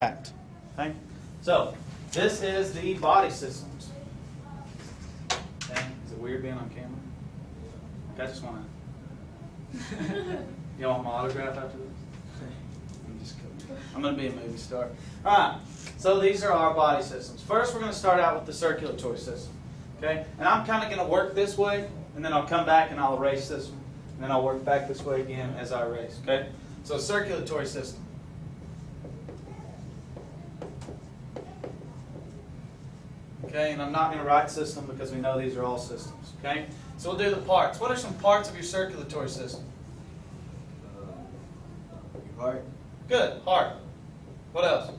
Okay? So, this is the body systems. Okay? Is it weird being on camera? I just want to... You want my autograph after this? I'm just kidding. I'm going to be a movie star. Alright, so these are our body systems. First, we're going to start out with the circulatory system. Okay? And I'm kind of going to work this way, and then I'll come back and I'll erase this one. And then I'll work back this way again as I erase. Okay? So, circulatory system. Okay, and I'm not going to write system because we know these are all systems. Okay? So we'll do the parts. What are some parts of your circulatory system? Your heart. Good, heart. What else?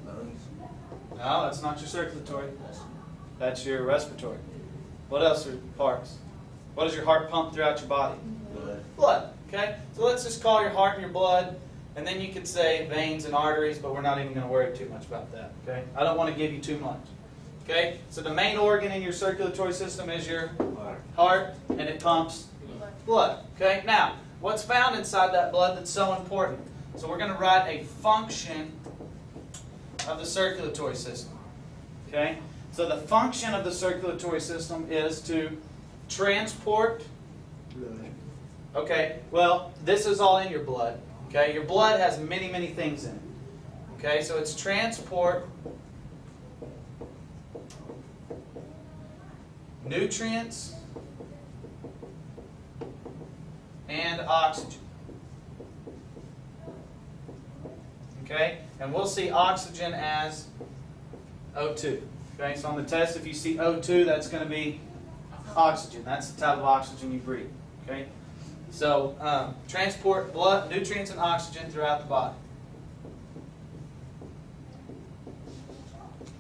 Lungs. No, that's not your circulatory. That's your respiratory. What else are parts? What does your heart pump throughout your body? Blood. Blood. Okay? So let's just call your heart and your blood, and then you could say veins and arteries, but we're not even going to worry too much about that. Okay? I don't want to give you too much. Okay? So the main organ in your circulatory system is your heart, and it pumps blood. Okay? Now, what's found inside that blood that's so important? So we're going to write a function of the circulatory system. Okay? So the function of the circulatory system is to transport. Blood. Okay, well, this is all in your blood. Okay? Your blood has many, many things in it. Okay? So it's transport nutrients and oxygen. Okay? And we'll see oxygen as O2. Okay? So on the test, if you see O2, that's going to be oxygen. That's the type of oxygen you breathe. Okay? So, transport blood, nutrients, and oxygen throughout the body.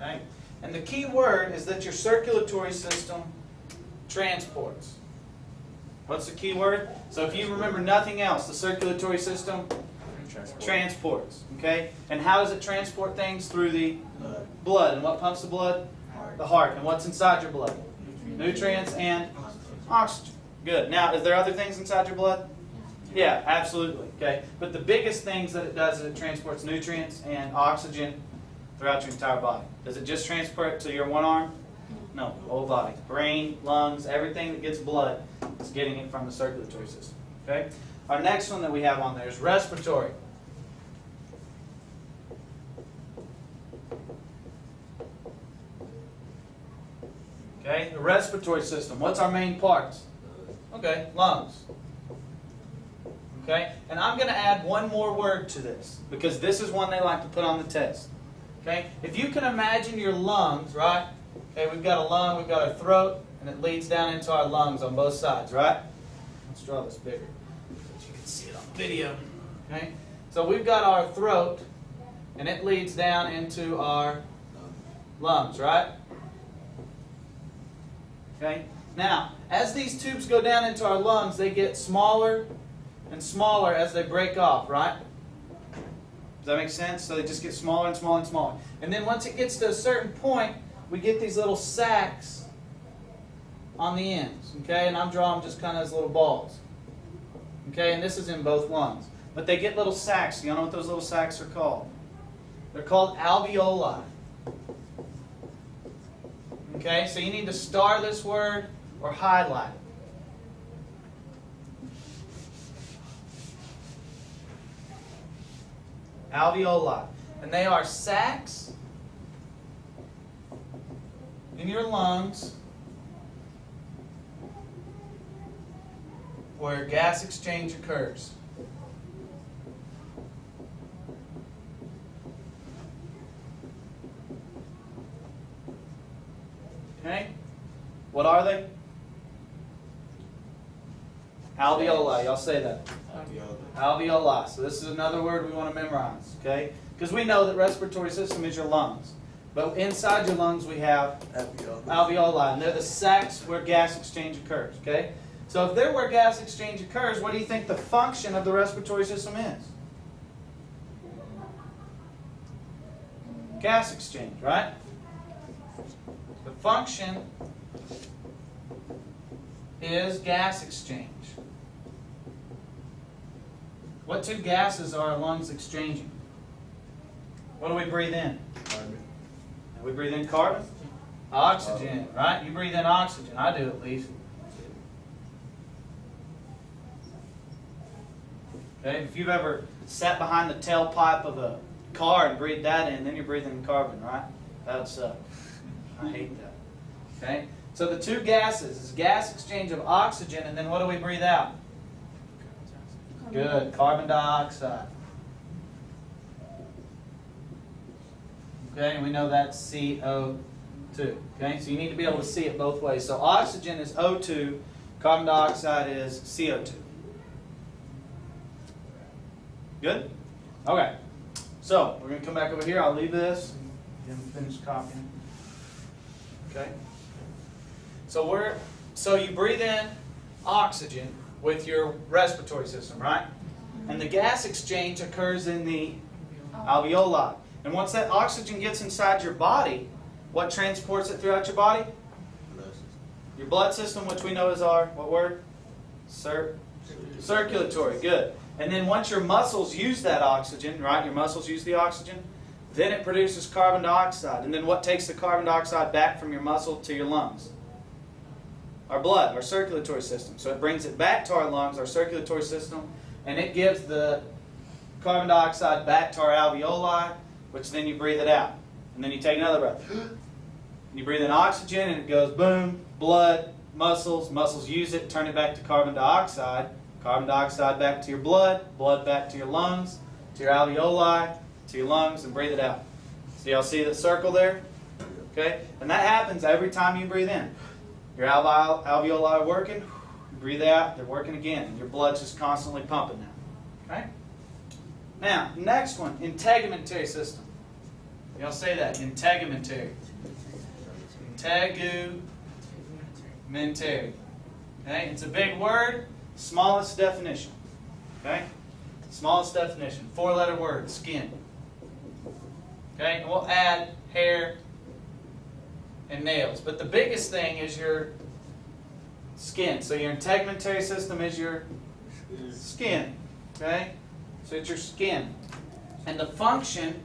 Okay? And the key word is that your circulatory system transports. What's the key word? So if you remember nothing else, the circulatory system transports. Okay? And how does it transport things? Through the blood. And what pumps the blood? Heart. The heart. And what's inside your blood? Nutrients and oxygen. Good. Now, is there other things inside your blood? Yeah, absolutely. Okay. But the biggest things that it does is it transports nutrients and oxygen throughout your entire body. Does it just transport to your one arm? No, the whole body. Brain, lungs, everything that gets blood is getting it from the circulatory system. Okay? Our next one that we have on there is respiratory. Okay, the respiratory system. What's our main parts? Okay, lungs. Okay, and I'm going to add one more word to this because this is one they like to put on the test. Okay, if you can imagine your lungs, right? Okay, we've got a lung, we've got a throat, and it leads down into our lungs on both sides, right? Let's draw this bigger so you can see it on the video. Okay, so we've got our throat, and it leads down into our lungs, right? Okay, now, as these tubes go down into our lungs, they get smaller and smaller as they break off, right? Does that make sense? So they just get smaller and smaller and smaller. And then once it gets to a certain point, we get these little sacs on the ends. Okay, and I'm drawing just kind of as little balls. Okay, and this is in both lungs. But they get little sacs. Do you know what those little sacs are called? They're called alveoli. Okay, so you need to star this word or highlight it. Alveoli. And they are sacs in your lungs where gas exchange occurs. Okay? What are they? Alveoli. Y'all say that. Alveoli. So this is another word we want to memorize. Okay? Because we know that respiratory system is your lungs. But inside your lungs we have alveoli. And they're the sacs where gas exchange occurs. Okay? So if they're where gas exchange occurs, what do you think the function of the respiratory system is? Gas exchange, right? The function is gas exchange. What two gases are our lungs exchanging? What do we breathe in? Carbon. We breathe in carbon? Oxygen, right? You breathe in oxygen. I do at least. Okay, if you've ever sat behind the tailpipe of a car and breathed that in, then you're breathing in carbon, right? That would suck. I hate that. Okay? So the two gases is gas exchange of oxygen, and then what do we breathe out? Good, carbon dioxide. Okay, and we know that's CO2. Okay, so you need to be able to see it both ways. So oxygen is O2, carbon dioxide is CO2. Good? Okay. So we're going to come back over here. I'll leave this and finish copying. Okay. So you breathe in oxygen with your respiratory system, right? And the gas exchange occurs in the alveoli. And once that oxygen gets inside your body, what transports it throughout your body? Your blood system, which we know is our, what word? Circulatory. Good. And then once your muscles use that oxygen, right? Your muscles use the oxygen, then it produces carbon dioxide. And then what takes the carbon dioxide back from your muscle to your lungs? Our blood, our circulatory system. So it brings it back to our lungs, our circulatory system, and it gives the carbon dioxide back to our alveoli, which then you breathe it out. And then you take another breath. And you breathe in oxygen, and it goes boom, blood, muscles use it, turn it back to carbon dioxide back to your blood back to your lungs, to your alveoli, to your lungs, and breathe it out. So y'all see the circle there? Okay? And that happens every time you breathe in. Your alveoli are working, you breathe out, they're working again, and your blood's just constantly pumping now. Okay? Now, next one, integumentary system. Y'all say that, integumentary. Integumentary. Okay? It's a big word. Smallest definition. Okay? Smallest definition. 4-letter word. Skin. Okay? And we'll add hair and nails. But the biggest thing is your skin. So your integumentary system is your skin. Okay? So it's your skin. And the function,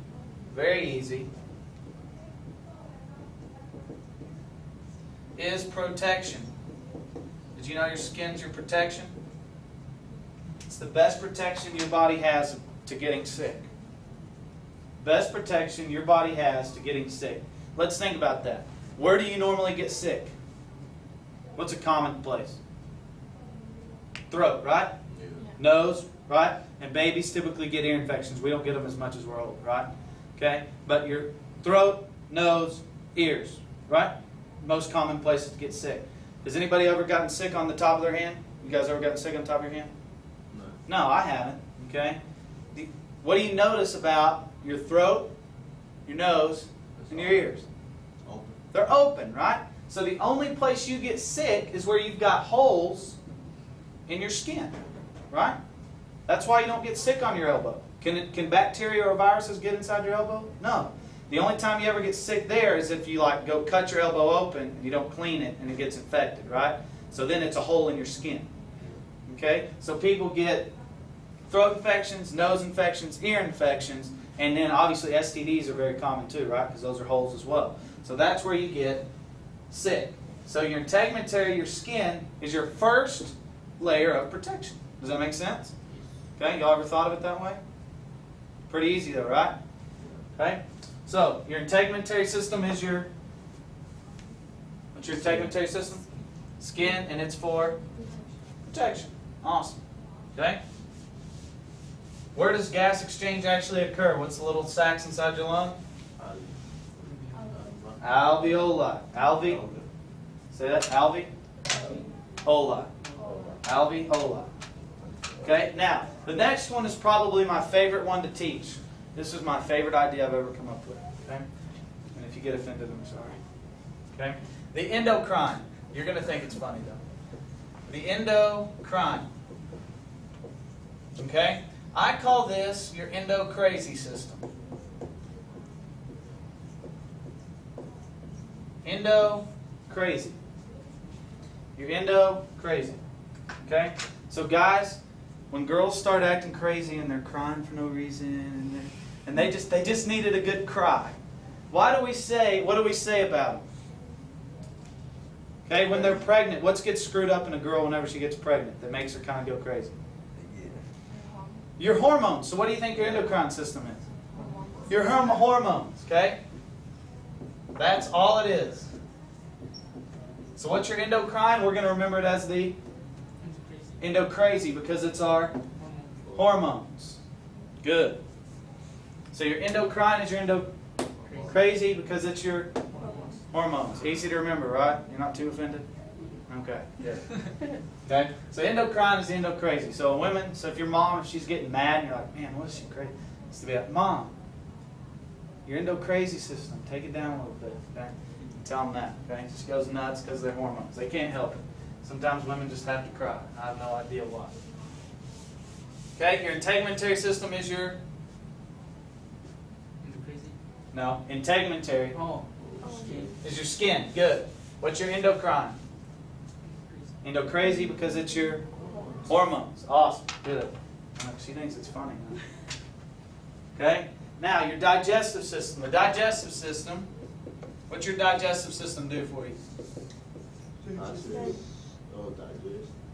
very easy, is protection. Did you know your skin's your protection? It's the best protection your body has to getting sick. Best protection your body has to getting sick. Let's think about that. Where do you normally get sick? What's a common place? Throat, right? Yeah. Nose, right? And babies typically get ear infections. We don't get them as much as we're old, right? Okay? But your throat, nose, ears, right? Most common places to get sick. Has anybody ever gotten sick on the top of their hand? You guys ever gotten sick on the top of your hand? No. No, I haven't. Okay? What do you notice about your throat, your nose, and your ears? Open. They're open, right? So the only place you get sick is where you've got holes in your skin, right? That's why you don't get sick on your elbow. Can bacteria or viruses get inside your elbow? No. The only time you ever get sick there is if you go cut your elbow open and you don't clean it and it gets infected, right? So then it's a hole in your skin. Okay? So people get throat infections, nose infections, ear infections, and then obviously STDs are very common too, right? Because those are holes as well. So that's where you get sick. So your integumentary, your skin, is your first layer of protection. Does that make sense? Okay? Y'all ever thought of it that way? Pretty easy though, right? Okay? So, your integumentary system is your, what's your integumentary system? Skin, and it's for protection. Awesome. Okay? Where does gas exchange actually occur? What's the little sacs inside your lung? Alveoli. Alve? Say that. Alve? Oli. Alveoli. Okay? Now, the next one is probably my favorite one to teach. This is my favorite idea I've ever come up with. Okay? And if you get offended, I'm sorry. Okay? The endocrine. You're going to think it's funny, though. The endocrine. Okay? I call this your endo-crazy system. Endo-crazy. Your endo-crazy. Okay? So guys, when girls start acting crazy and they're crying for no reason, and And they just needed a good cry. What do we say about them? Okay, when they're pregnant, what gets screwed up in a girl whenever she gets pregnant that makes her kind of go crazy? Your hormones. So what do you think your endocrine system is? Your hormones, okay? That's all it is. So what's your endocrine? We're going to remember it as the endocrazy because it's our hormones. Good. So your endocrine is your endocrazy because it's your hormones. Easy to remember, right? You're not too offended? Okay, good. Okay? So endocrine is the endocrazy. So women, so if your mom, if she's getting mad and you're like, man, what is she crazy? It's to be like, Mom, your endocrazy system, take it down a little bit, okay? Tell them that, okay? It just goes nuts because of their hormones. They can't help it. Sometimes women just have to cry. I have no idea why. Okay, your integumentary system is your... No, integumentary is your skin. Good. What's your endocrine? Endocrazy because it's your hormones. Awesome. Good. She thinks it's funny. Huh? Okay. Now your digestive system. The digestive system. What's your digestive system do for you?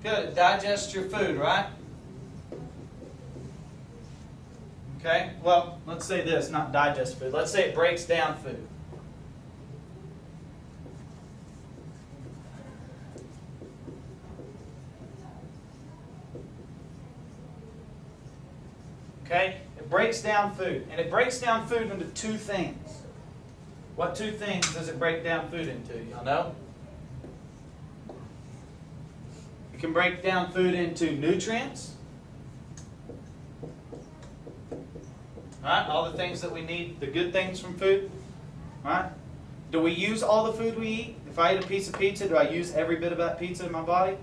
Good. It digests your food, right? Okay. Well, let's say this, not digest food. Let's say it breaks down food. Okay? It breaks down food. And it breaks down food into two things. What two things does it break down food into? Y'all know? It can break down food into nutrients. Right? All the things that we need, the good things from food. Right? Do we use all the food we eat? If I eat a piece of pizza, do I use every bit of that pizza in my body?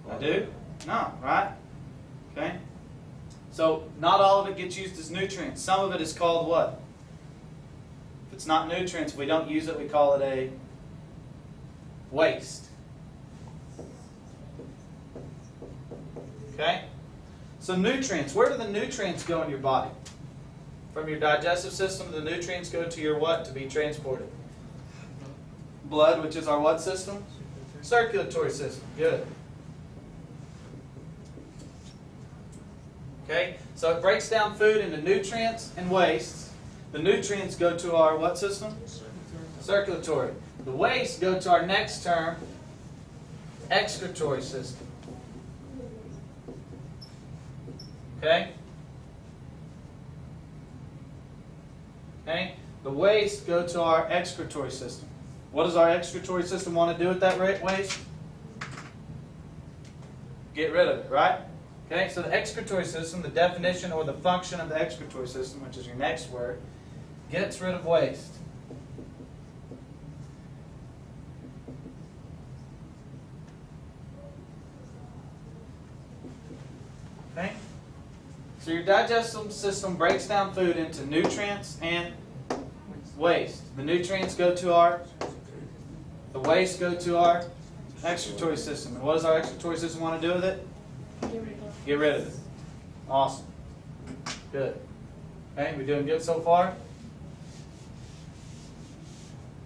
I do? No, right? Okay? So, not all of it gets used as nutrients. Some of it is called what? If it's not nutrients, if we don't use it, we call it a waste. Okay? So nutrients, where do the nutrients go in your body? From your digestive system, the nutrients go to your what to be transported? Blood, which is our what system? Circulatory system. Good. Okay, so it breaks down food into nutrients and wastes. The nutrients go to our what system? Circulatory. The wastes go to our next term, excretory system. Okay? Okay? The waste go to our excretory system. What does our excretory system want to do with that waste? Get rid of it, right? Okay, so the excretory system, the definition or the function of the excretory system, which is your next word, gets rid of waste. Okay? So your digestive system breaks down food into nutrients and waste. The nutrients go to the waste go to our excretory system. And what does our excretory system want to do with it? Get rid of it. Awesome. Good. Okay, we doing good so far?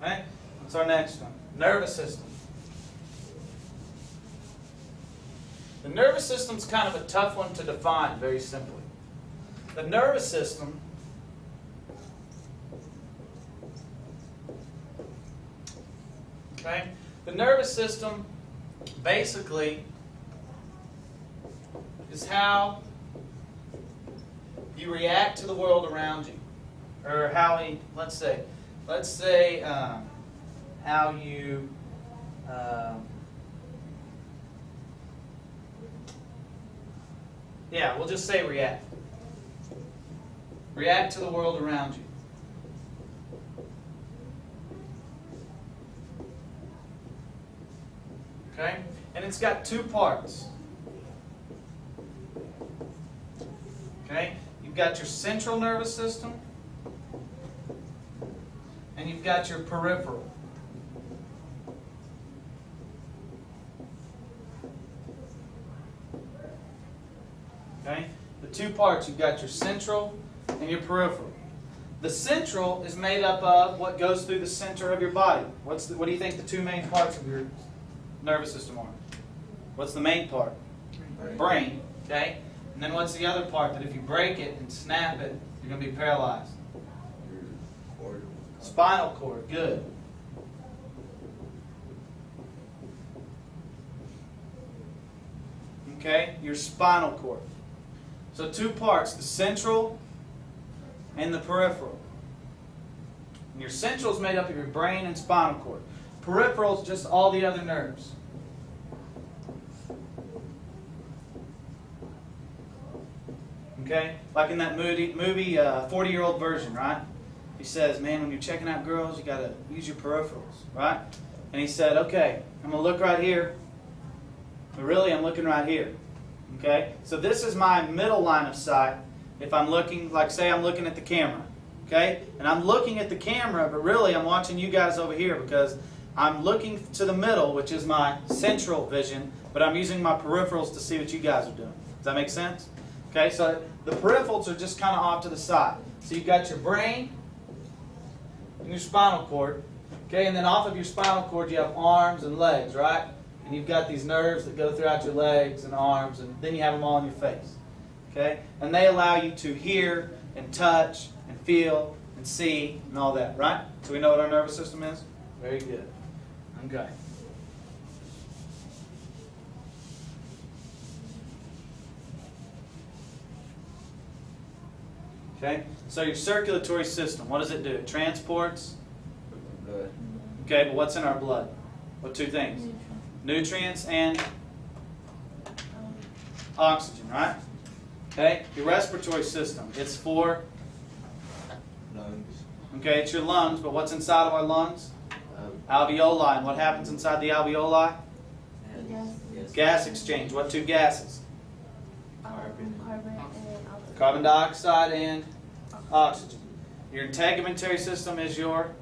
Okay, what's our next one? Nervous system. The nervous system's kind of a tough one to define very simply. The nervous system the nervous system basically is how you react to the world around you, or how we, let's say how you we'll just say react to the world around you. Okay, and it's got two parts. Okay, you've got your central nervous system and you've got your peripheral. Okay, the two parts, you've got your central and your peripheral. The central is made up of what goes through the center of your body. What do you think the two main parts of your nervous system are? What's the main part? Brain. Okay? And then what's the other part that if you break it and snap it, you're going to be paralyzed? Spinal cord. Good. Okay? Your spinal cord. So two parts, the central and the peripheral. And your central is made up of your brain and spinal cord. Peripheral is just all the other nerves. Okay? Like in that movie 40-Year-Old Version, right? He says, man, when you're checking out girls, you got to use your peripherals, right? And he said, okay, I'm going to look right here. But really, I'm looking right here. Okay? So this is my middle line of sight. If I'm looking, like say I'm looking at the camera. Okay? And I'm looking at the camera, but really I'm watching you guys over here because I'm looking to the middle, which is my central vision, but I'm using my peripherals to see what you guys are doing. Does that make sense? Okay, so the peripherals are just kind of off to the side. So you've got your brain and your spinal cord. Okay, and then off of your spinal cord you have arms and legs, right? And you've got these nerves that go throughout your legs and arms, and then you have them all in your face. Okay? And they allow you to hear and touch and feel and see and all that, right? So we know what our nervous system is? Very good. Okay. Okay? So your circulatory system, what does it do? It transports. Blood. Okay, but what's in our blood? What two things? Nutrients and oxygen, right? Okay, your respiratory system, it's for, Lungs. okay, it's your lungs, but what's inside of our lungs? Alveoli, and what happens inside the alveoli? Yes. Gas exchange, what two gases? Carbon. Carbon dioxide and oxygen. Your integumentary system is your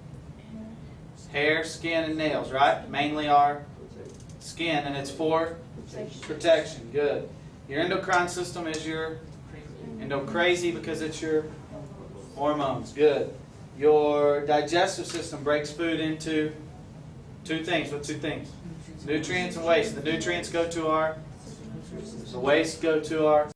hair, skin, and nails, right? Mainly our skin, and it's for protection. Good. Your endocrine system is your endocrazy because it's your hormones. Good. Your digestive system breaks food into two things. What two things? Nutrients and waste. The nutrients go to our, the waste go to our